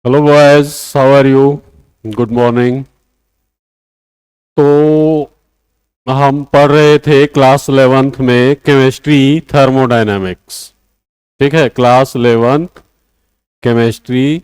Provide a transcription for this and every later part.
Hello boys, how are you? Good morning. तो हम पढ़ रहे थे क्लास 11th में केमिस्ट्री थर्मोडायनामिक्स। ठीक है, क्लास 11th केमिस्ट्री।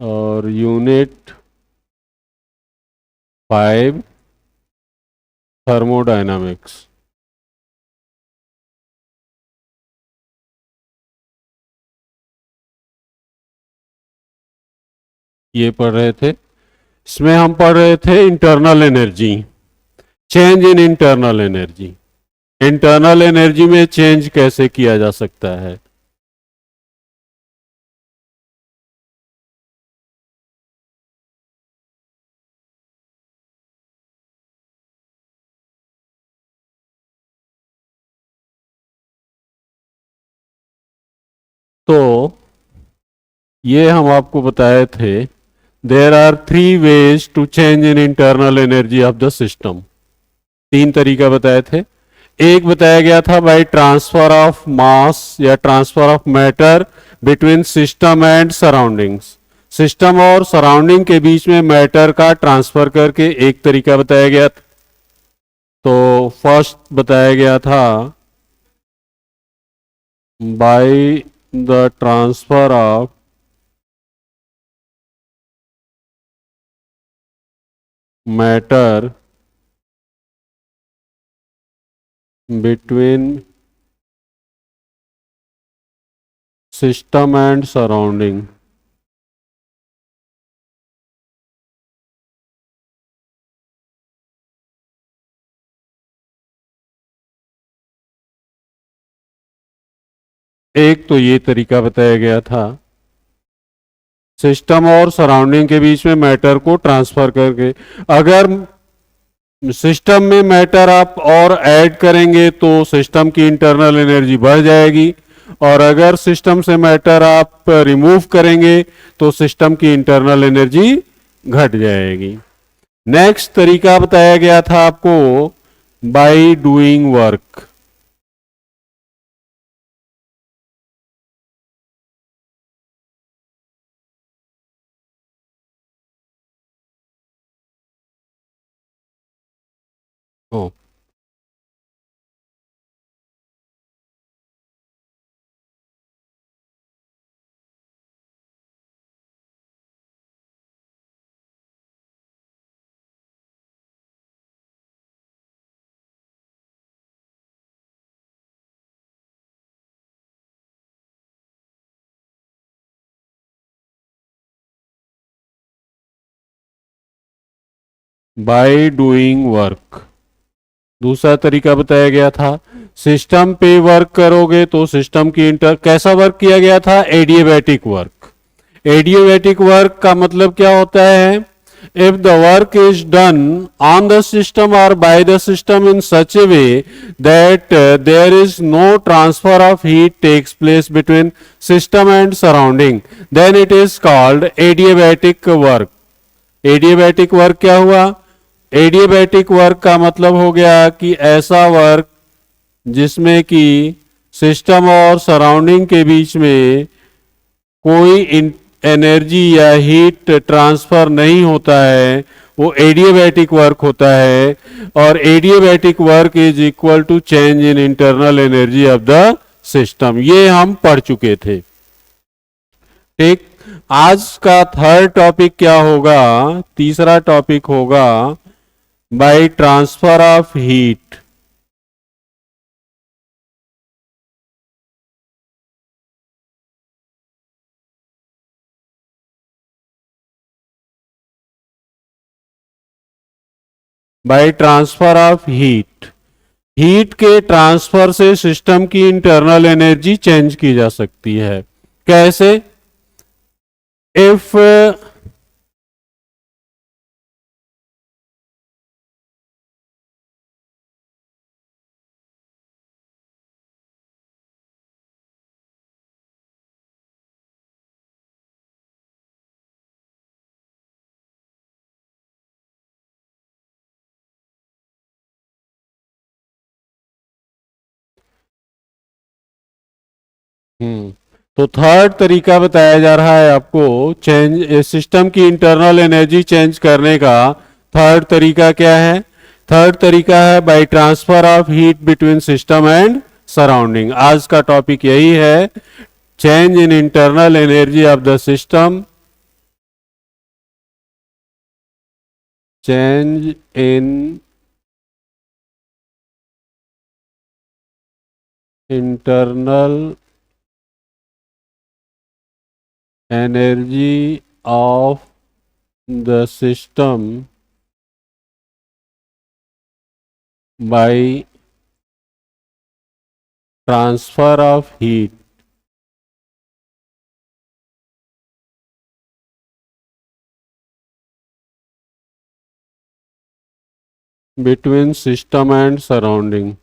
और यूनिट 5 थर्मोडायनामिक्स। ये पढ़ रहे थे। इसमें हम पढ़ रहे थे internal energy, change in internal energy. Internal energy में चेंज कैसे किया जा सकता है। तो ये हम आपको बताए थे, there are three ways to change in internal energy of the system. तीन तरीका बताए थे। एक बताया गया था बाय ट्रांसफर ऑफ मास या transfer of matter between system and surroundings. System और सराउंडिंग के बीच में मैटर का ट्रांसफर करके एक तरीका बताया गया था। तो फर्स्ट बताया गया था by the transfer of matter between system and surrounding. एक तो ये तरीका बताया गया था, सिस्टम और सराउंडिंग के बीच में मैटर को ट्रांसफर करके। अगर सिस्टम में मैटर आप और ऐड करेंगे तो सिस्टम की इंटरनल एनर्जी बढ़ जाएगी, और अगर सिस्टम से मैटर आप रिमूव करेंगे तो सिस्टम की इंटरनल एनर्जी घट जाएगी। नेक्स्ट तरीका बताया गया था आपको by doing work. By doing work. दूसरा तरीका बताया गया था, सिस्टम पे वर्क करोगे तो सिस्टम की इंटर कैसा वर्क किया गया था, एडियाबैटिक वर्क। एडियाबैटिक वर्क का मतलब क्या होता है, if the work is done on the system और by the system in such a way that there is no transfer of heat takes place between system and surrounding, then it is called adiabatic work. Adiabatic work क्या हुआ, adiabatic work का मतलब हो गया कि ऐसा work जिसमें कि सिस्टम और सराउंडिंग के बीच में कोई एनर्जी या हीट ट्रांसफर नहीं होता है, वो एडियाबैटिक वर्क होता है। और adiabatic work is equal to change in internal energy of the system. ये हम पढ़ चुके थे। ठीक। आज का थर्ड टॉपिक क्या होगा, तीसरा टॉपिक होगा by transfer of heat. By transfer of heat. Heat के ट्रांसफर से सिस्टम की इंटरनल एनर्जी चेंज की जा सकती है। कैसे, इफ हम्म तो थर्ड तरीका बताया जा रहा है आपको चेंज सिस्टम की इंटरनल एनर्जी चेंज करने का। थर्ड तरीका क्या है? थर्ड तरीका है by transfer of heat between system and surrounding. आज का टॉपिक यही है, change in internal energy of the system, change in internal energy of the system by transfer of heat between system and surrounding।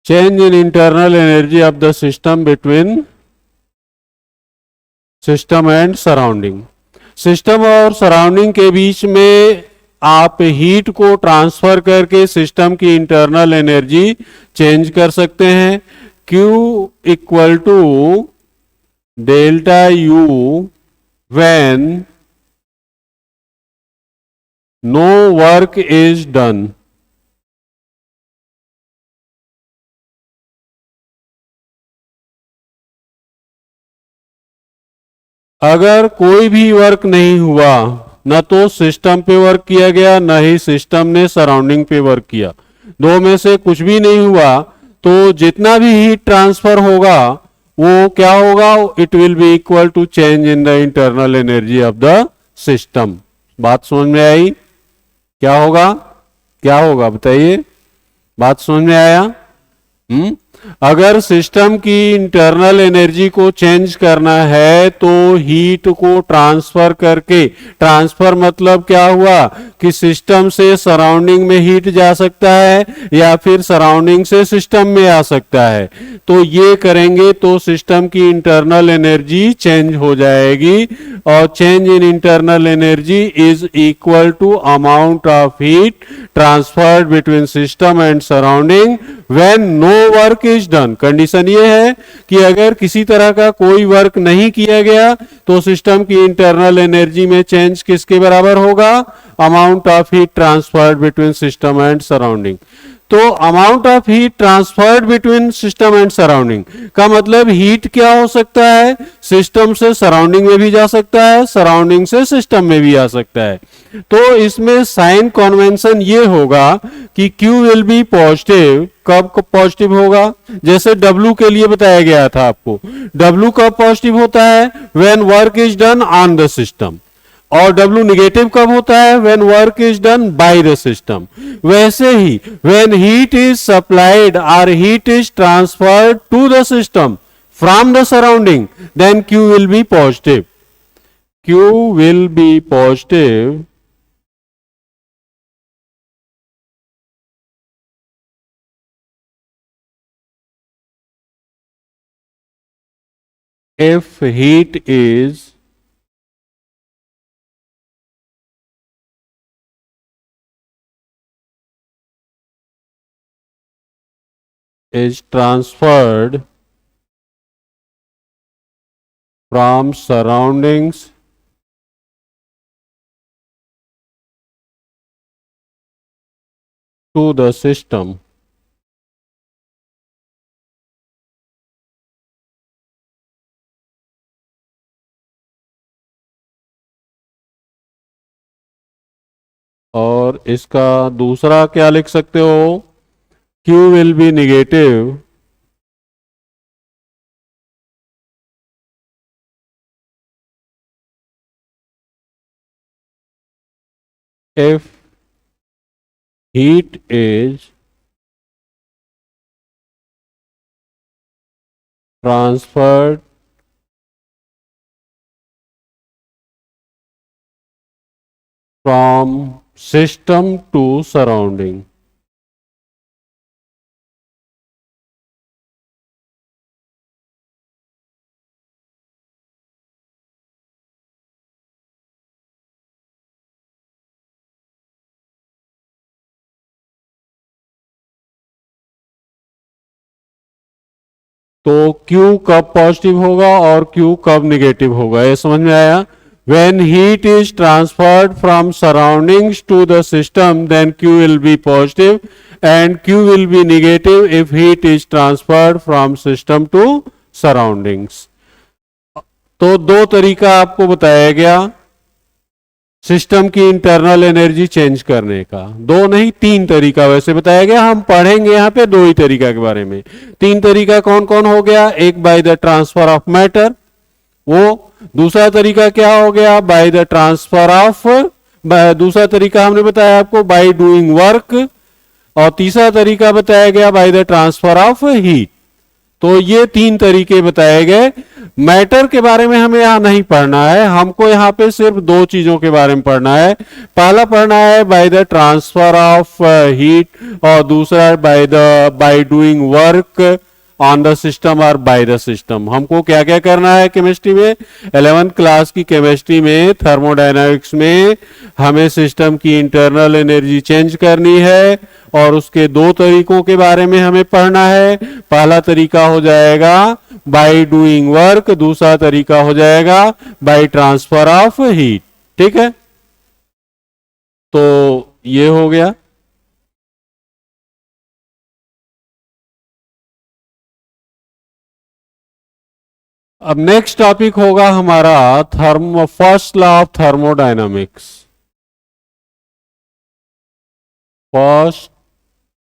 Change in internal energy of the system between system and surrounding. System और surrounding के बीच में आप heat को transfer करके system की internal energy change कर सकते हैं। Q equal to delta U when no work is done. अगर कोई भी वर्क नहीं हुआ, न तो सिस्टम पे वर्क किया गया न ही सिस्टम ने सराउंडिंग पे वर्क किया, दो में से कुछ भी नहीं हुआ, तो जितना भी हीट ट्रांसफर होगा वो क्या होगा? It will be equal to change in the internal energy of the system. बात समझ में आई? क्या होगा? क्या होगा बताइए? बात समझ में आया? अगर सिस्टम की इंटरनल एनर्जी को चेंज करना है तो हीट को ट्रांसफर करके, ट्रांसफर मतलब क्या हुआ कि सिस्टम से सराउंडिंग में हीट जा सकता है या फिर सराउंडिंग से सिस्टम में आ सकता है, तो ये करेंगे तो सिस्टम की इंटरनल एनर्जी चेंज हो जाएगी। और change in internal energy is equal to amount of heat transferred between system and surrounding when no work is done. Condition ये है कि अगर किसी तरह का कोई वर्क नहीं किया गया तो सिस्टम की इंटरनल एनर्जी में चेंज किसके बराबर होगा? Amount of heat transferred between system and surrounding. तो amount of heat transferred between system and surrounding का मतलब हीट क्या हो सकता है? सिस्टम से सराउंडिंग में भी जा सकता है, सराउंडिंग से सिस्टम में भी आ सकता है। तो इसमें साइन कन्वेंशन ये होगा कि Q विल बी पॉजिटिव। कब पॉजिटिव होगा? जैसे W के लिए बताया गया था आपको, W कब पॉजिटिव होता है? When work is done on the system. और W निगेटिव कब होता है? When work is done by the system. वैसे ही व्हेन हीट इज सप्लाइड और heat is transferred to the system from the surrounding, then Q will be positive. Q will be positive if heat is transferred from surroundings to the system। और इसका दूसरा क्या लिख सकते हो? Q will be negative if heat is transferred from system to surrounding। तो Q कब positive होगा और Q कब निगेटिव होगा, ये समझ में आया? When heat is transferred from surroundings to the system, then Q will be positive and Q will be negative if heat is transferred from system to surroundings. तो दो तरीका आपको बताया गया सिस्टम की इंटरनल एनर्जी चेंज करने का, दो नहीं तीन तरीका वैसे बताया गया, हम पढ़ेंगे यहाँ पे दो ही तरीका के बारे में। तीन तरीका कौन कौन हो गया? एक by the transfer of matter, वो दूसरा तरीका क्या हो गया? बाय द ट्रांसफर ऑफ, दूसरा तरीका हमने बताया आपको बाय डूइंग वर्क, और तीसरा तरीका बताया गया by the transfer of heat. तो ये तीन तरीके बताए गए। मैटर के बारे में हमें यहां नहीं पढ़ना है, हमको यहां पे सिर्फ दो चीजों के बारे में पढ़ना है। पहला पढ़ना है by the transfer of heat और दूसरा by doing work on the system और बाय द सिस्टम। हमको क्या क्या करना है केमिस्ट्री में? 11th क्लास की केमिस्ट्री में थर्मोडायनामिक्स में हमें सिस्टम की इंटरनल एनर्जी चेंज करनी है और उसके दो तरीकों के बारे में हमें पढ़ना है। पहला तरीका हो जाएगा बाय डूइंग वर्क, दूसरा तरीका हो जाएगा बाय ट्रांसफर ऑफ हीट। ठीक है, तो ये हो गया। अब नेक्स्ट टॉपिक होगा हमारा first law of thermodynamics. First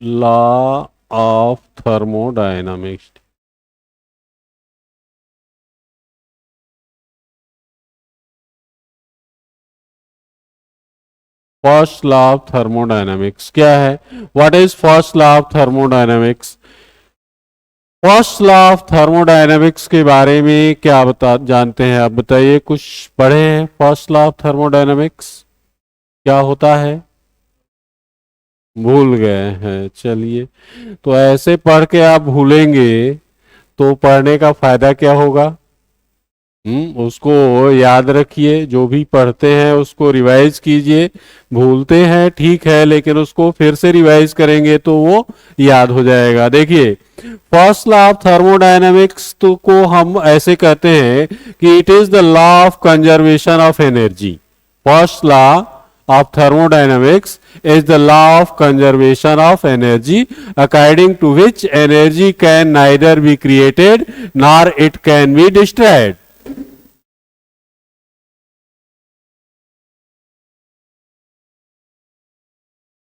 law of thermodynamics. First law of thermodynamics क्या है? What is first law of thermodynamics? First law of thermodynamics के बारे में क्या जानते हैं आप? बताइए, कुछ पढ़े हैं फर्स्ट लॉ ऑफ थर्मोडायनामिक्स क्या होता है? भूल गए हैं, चलिए। तो ऐसे पढ़ के आप भूलेंगे तो पढ़ने का फायदा क्या होगा? उसको याद रखिए, जो भी पढ़ते हैं उसको रिवाइज कीजिए। भूलते हैं ठीक है, लेकिन उसको फिर से रिवाइज करेंगे तो वो याद हो जाएगा। देखिए, फर्स्ट लॉ ऑफ थर्मोडायनामिक्स तो को हम ऐसे कहते हैं कि it is the law of conservation of energy. First law of thermodynamics is the law of conservation of energy, according to which energy can neither be created nor it can be destroyed.